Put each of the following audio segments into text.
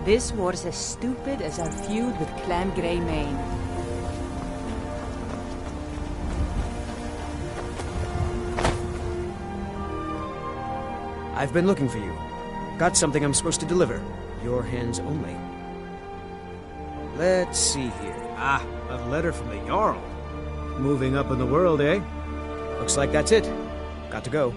This war's as stupid as our feud with Clan Greymane. I've been looking for you. Got something I'm supposed to deliver. Your hands only. Let's see here. Ah, a letter from the Jarl. Moving up in the world, eh? Looks like that's it. Got to go.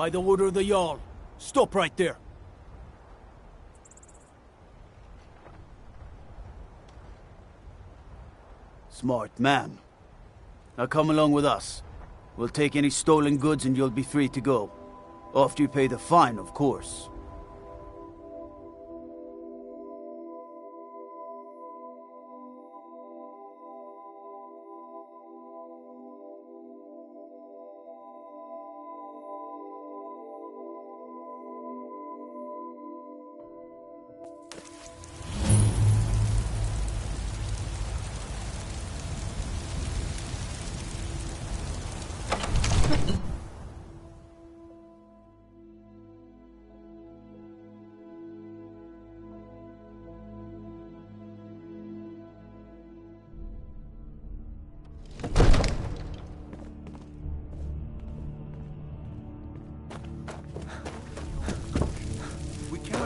By the order of the Jarl. Stop right there. Smart man. Now come along with us. We'll take any stolen goods and you'll be free to go. After you pay the fine, of course.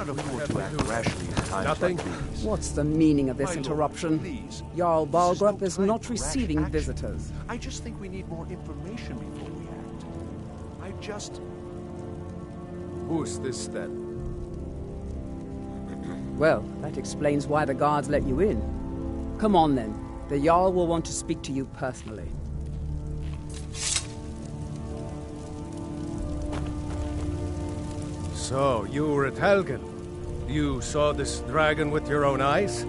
cannot afford to act rashly in times Nothing? like these. What's the meaning of this My lord, interruption? please. Jarl This is no Balgrup is time not for rash receiving action. visitors. I just think we need more information before we act. Who's this then? Well, that explains why the guards let you in. Come on then. The Jarl will want to speak to you personally. So, you were at Helgen. You saw this dragon with your own eyes?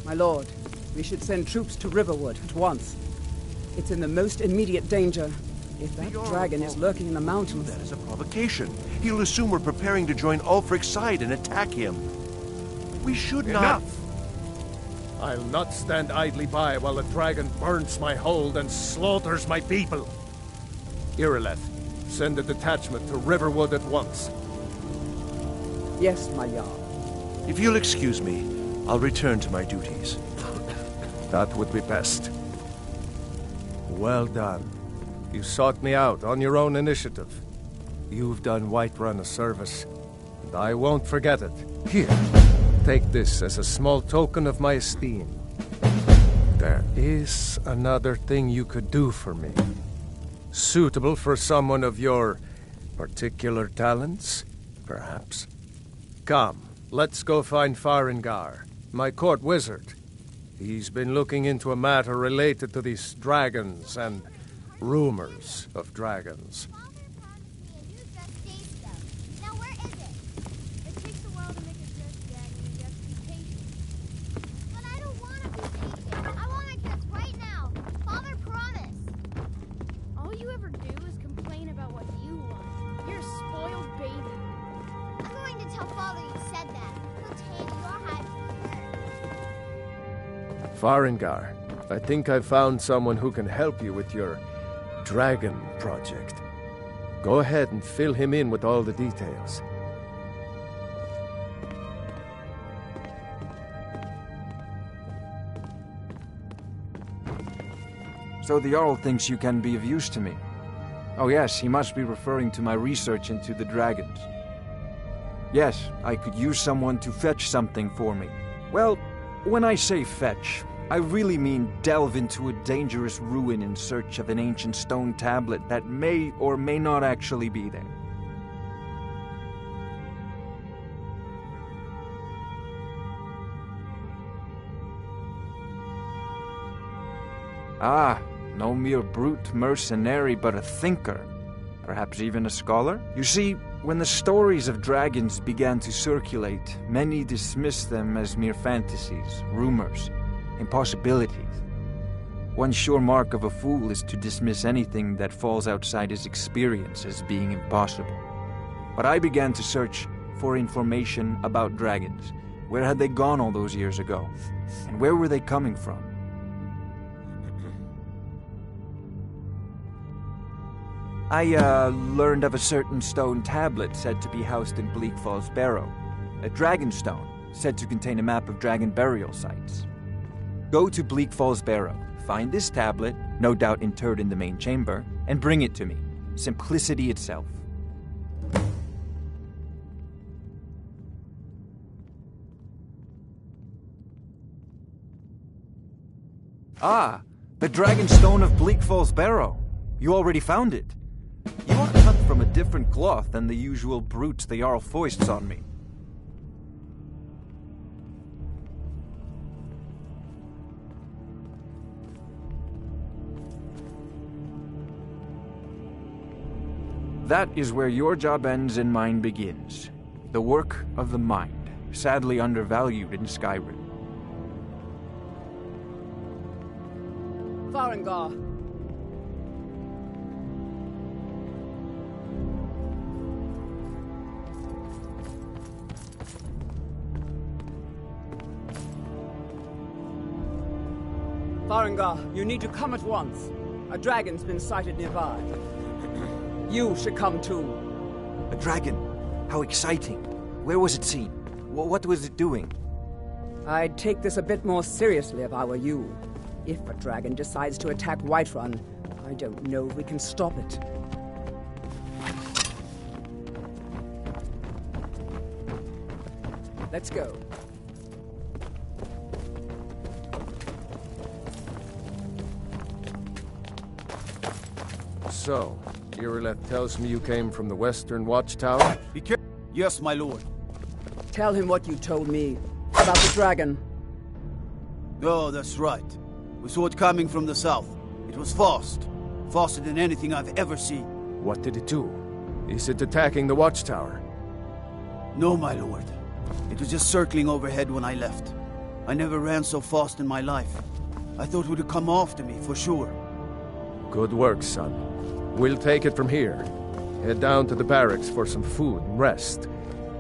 My lord, we should send troops to Riverwood at once. It's in the most immediate danger. If that dragon is lurking in the mountains... That is a provocation. He'll assume we're preparing to join Ulfric's side and attack him. We should not... Enough! I'll not stand idly by while the dragon burns my hold and slaughters my people. Irileth, send a detachment to Riverwood at once. Yes, my Jarl. If you'll excuse me, I'll return to my duties. That would be best. Well done. You sought me out on your own initiative. You've done Whiterun a service, and I won't forget it. Here, take this as a small token of my esteem. There is another thing you could do for me. Suitable for someone of your particular talents, perhaps. Come, let's go find Farengar, my court wizard. He's been looking into a matter related to these dragons and rumors of dragons. Now where is it? It takes a while to make a dress again, and you have to be patient. But I don't want to be patient. I want my dress right now. Father promised. All you ever do is complain about what you want. You're a spoiled baby. I'm going to tell Father you said that. He'll take your hide. Farengar, I think I've found someone who can help you with your dragon project. Go ahead and fill him in with all the details. So the Jarl thinks you can be of use to me. Oh yes, he must be referring to my research into the dragons. Yes, I could use someone to fetch something for me. Well, when I say fetch, I really mean delve into a dangerous ruin in search of an ancient stone tablet that may or may not actually be there. Ah, no mere brute mercenary, but a thinker. Perhaps even a scholar? You see, when the stories of dragons began to circulate, many dismissed them as mere fantasies, rumors, impossibilities. One sure mark of a fool is to dismiss anything that falls outside his experience as being impossible. But I began to search for information about dragons. Where had they gone all those years ago? And where were they coming from? I learned of a certain stone tablet said to be housed in Bleak Falls Barrow. A dragon stone, said to contain a map of dragon burial sites. Go to Bleak Falls Barrow, find this tablet, no doubt interred in the main chamber, and bring it to me. Simplicity itself. Ah, the dragon stone of Bleak Falls Barrow. You already found it. You are cut from a different cloth than the usual brutes the Jarl foists on me. That is where your job ends and mine begins. The work of the mind, sadly undervalued in Skyrim. Farengar. Farengar, you need to come at once. A dragon's been sighted nearby. You should come too. A dragon? How exciting. Where was it seen? What was it doing? I'd take this a bit more seriously if I were you. If a dragon decides to attack Whiterun, I don't know if we can stop it. Let's go. So, Irileth tells me you came from the Western Watchtower? Be careful. Yes, my lord. Tell him what you told me about the dragon. Oh, that's right. We saw it coming from the south. It was fast. Faster than anything I've ever seen. What did it do? Is it attacking the Watchtower? No, my lord. It was just circling overhead when I left. I never ran so fast in my life. I thought it would come after me, for sure. Good work, son. We'll take it from here. Head down to the barracks for some food and rest.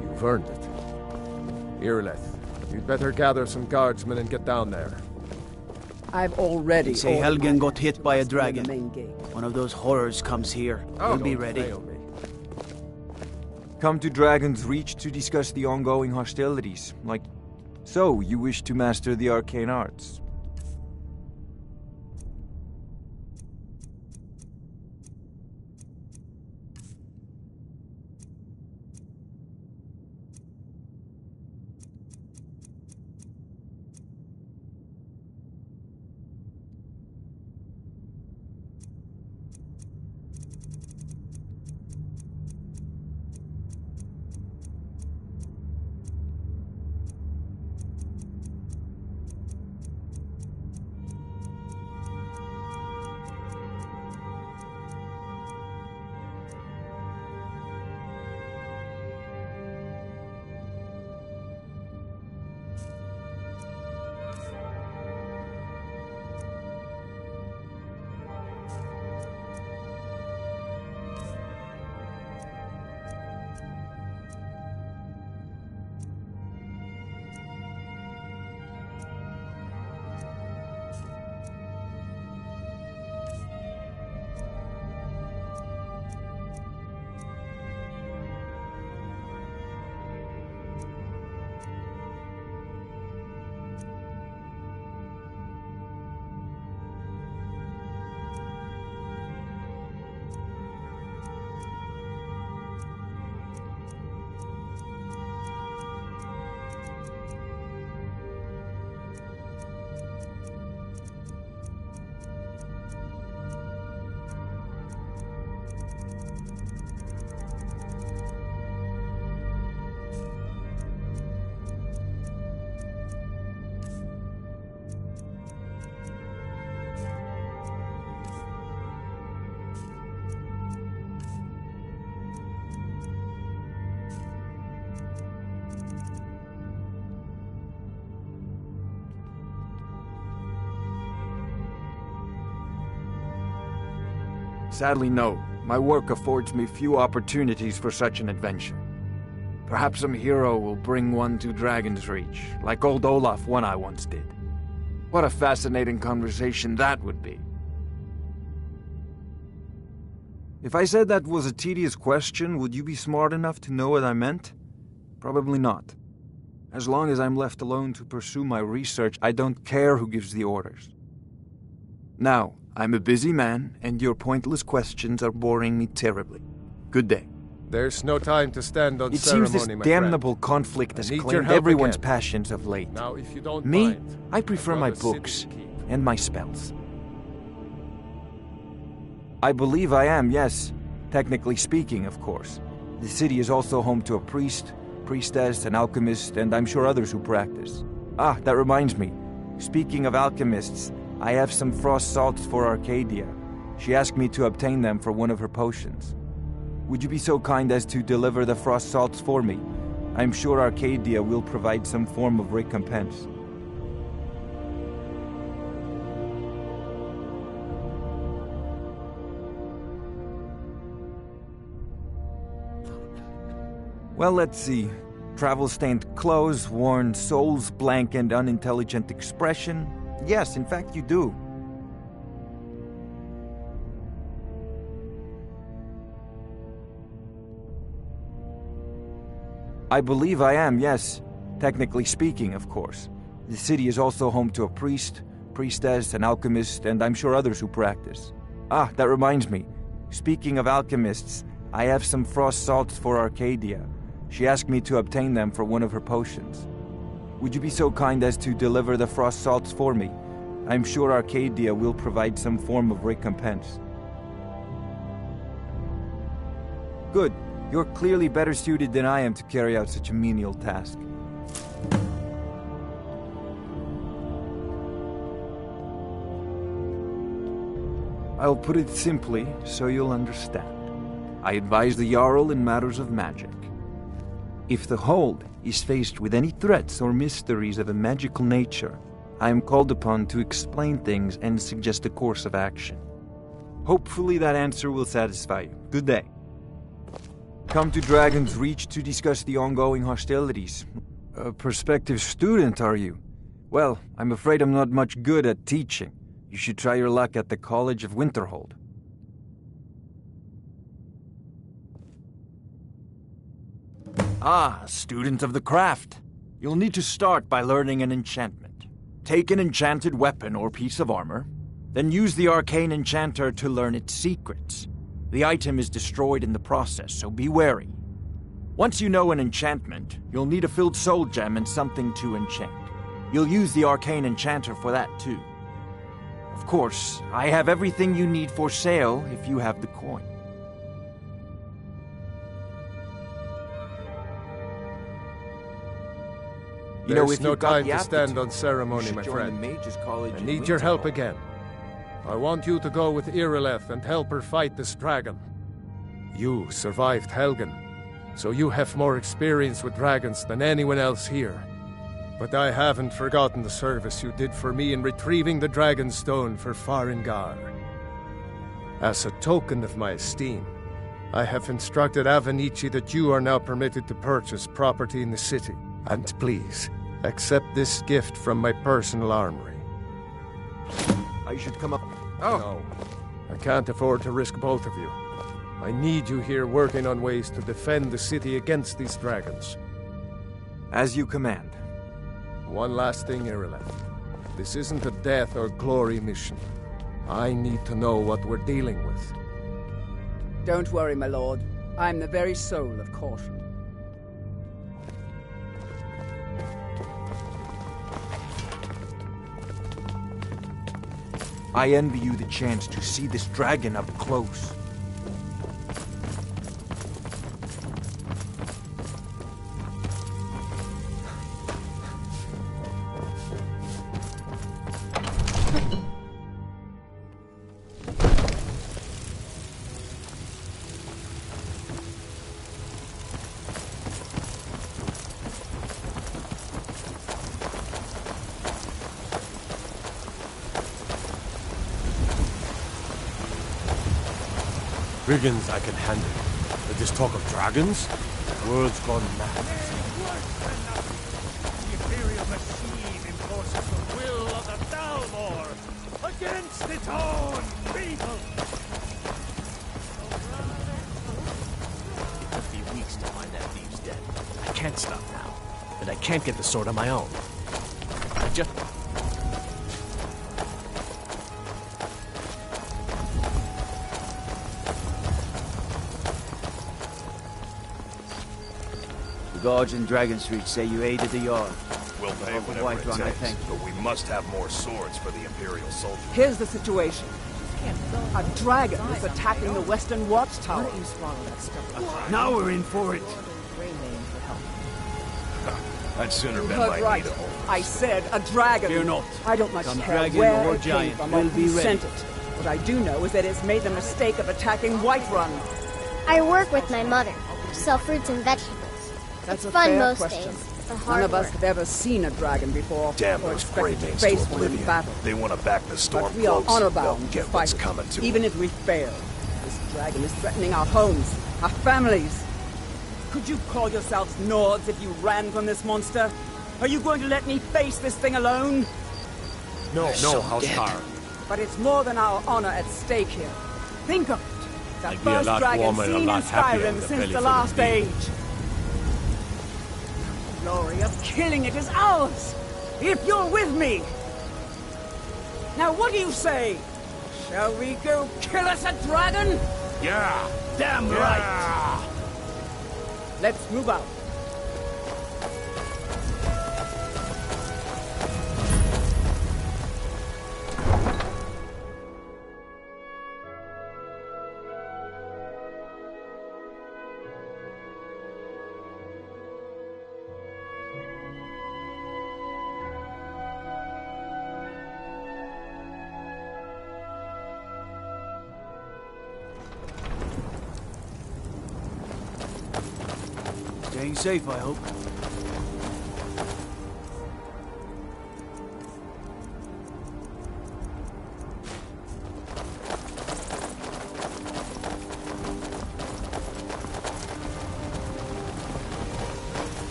You've earned it. Irileth, you'd better gather some guardsmen and get down there. I've already... They say Helgen got hit by a dragon. The main gate. One of those horrors comes here. We'll be ready. Fail me. Come to Dragon's Reach to discuss the ongoing hostilities. So, you wish to master the arcane arts? Sadly, no. My work affords me few opportunities for such an adventure. Perhaps some hero will bring one to Dragon's Reach, like old Olaf one I once did. What a fascinating conversation that would be. If I said that was a tedious question, would you be smart enough to know what I meant? Probably not. As long as I'm left alone to pursue my research, I don't care who gives the orders. Now, I'm a busy man, and your pointless questions are boring me terribly. Good day. There's no time to stand on It ceremony, seems this my damnable friend. conflict has I need your claimed help everyone's again. passions of late. Now, if you don't Me, mind, I prefer I've got my a city books to keep. and my spells. I believe I am, yes. Technically speaking, of course. The city is also home to a priest, priestess, an alchemist, and I'm sure others who practice. Ah, that reminds me. Speaking of alchemists, I have some frost salts for Arcadia. She asked me to obtain them for one of her potions. Would you be so kind as to deliver the frost salts for me? I'm sure Arcadia will provide some form of recompense. Well, let's see. Travel-stained clothes, worn soul's blank and unintelligent expression. Yes, in fact you do. I believe I am, yes. Technically speaking, of course. The city is also home to a priest, priestess, an alchemist, and I'm sure others who practice. Ah, that reminds me. Speaking of alchemists, I have some frost salts for Arcadia. She asked me to obtain them for one of her potions. Would you be so kind as to deliver the frost salts for me? I'm sure Arcadia will provide some form of recompense. Good. You're clearly better suited than I am to carry out such a menial task. I'll put it simply so you'll understand. I advise the Jarl in matters of magic. If the Hold is faced with any threats or mysteries of a magical nature, I am called upon to explain things and suggest a course of action. Hopefully that answer will satisfy you. Good day. Come to Dragon's Reach to discuss the ongoing hostilities. A prospective student, are you? Well, I'm afraid I'm not much good at teaching. You should try your luck at the College of Winterhold. Ah, student of the craft. You'll need to start by learning an enchantment. Take an enchanted weapon or piece of armor, then use the arcane enchanter to learn its secrets. The item is destroyed in the process, so be wary. Once you know an enchantment, you'll need a filled soul gem and something to enchant. You'll use the arcane enchanter for that too. Of course, I have everything you need for sale if you have the coin. There's no time to stand on ceremony, my friend. I need your help again. I want you to go with Irileth and help her fight this dragon. You survived Helgen, so you have more experience with dragons than anyone else here. But I haven't forgotten the service you did for me in retrieving the Dragon Stone for Farengar. As a token of my esteem, I have instructed Avenici that you are now permitted to purchase property in the city. And please, accept this gift from my personal armory. I should come up... No, I can't afford to risk both of you. I need you here working on ways to defend the city against these dragons. As you command. One last thing, Irileth. This isn't a death or glory mission. I need to know what we're dealing with. Don't worry, my lord. I'm the very soul of caution. I envy you the chance to see this dragon up close. Brigands I can handle, but this talk of dragons? The world's gone mad. The Imperial machine enforces the will of the Thalmor against its own people! It took me weeks to find that thief's dead. I can't stop now, and I can't get the sword on my own. I just... The guards in Dragon's Reach say you aided the Jarl. We'll pay Of the whatever White it Run, I takes, think. but we must have more swords for the Imperial soldiers. Here's the situation. A dragon is attacking the Western Watchtower. Now we're in for it. I'd sooner You bet heard my right. need a hole. I said a dragon. Fear not. I don't much Some care dragon where or it came giant from will or be who ready. sent it. What I do know is that it's made the mistake of attacking Whiterun. I work with my mother. Sell fruits and vegetables. That's It's a fun fair most question. days. But None hard of us work. have ever seen a dragon before. Damn or those expected to Greymanes face to one in oblivion. battle. They want to back the storm But we are cloaks. honor They'll bound to get fight what's it, coming to even them. if we fail. This dragon is threatening our homes, our families. Could you call yourselves Nords if you ran from this monster? Are you going to let me face this thing alone? No, House Tar. But it's more than our honor at stake here. Think of it. The I'd be a first lot dragon warmer and a seen in lot happier Skyrim in the since belly the full of last beef. age. glory of killing it is ours, if you're with me. Now what do you say? Shall we go kill us a dragon? Yeah! Damn right! Let's move out. Staying safe, I hope.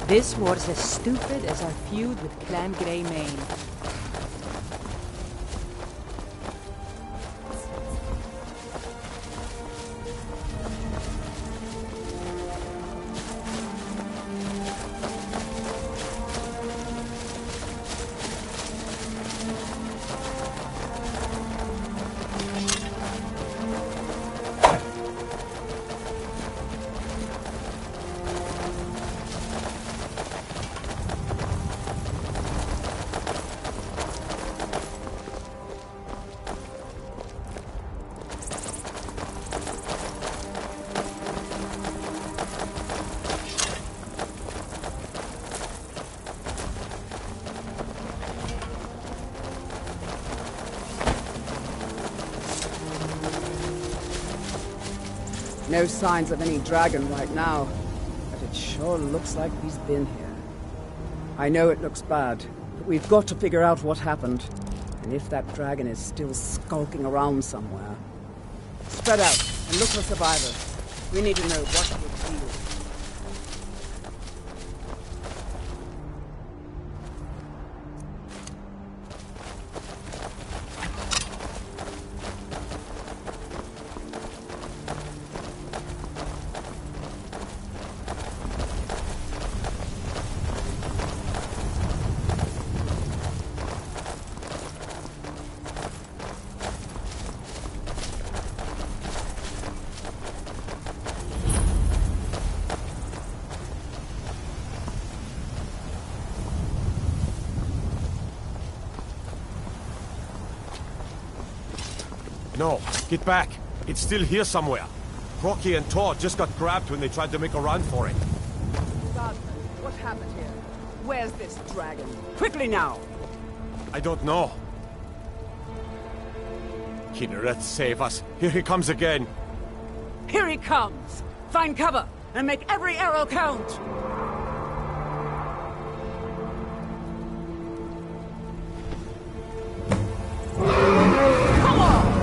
This war's as stupid as our feud with Clan Grey Mane. No signs of any dragon right now, but it sure looks like he's been here. I know it looks bad, but we've got to figure out what happened, and if that dragon is still skulking around somewhere. Spread out and look for survivors. We need to know what to deal. No, get back. It's still here somewhere. Rocky and Todd just got grabbed when they tried to make a run for it. God, what happened here? Where's this dragon? Quickly now! I don't know. Kinnereth, save us. Here he comes again. Here he comes! Find cover and make every arrow count! Come on!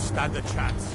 stand a chance.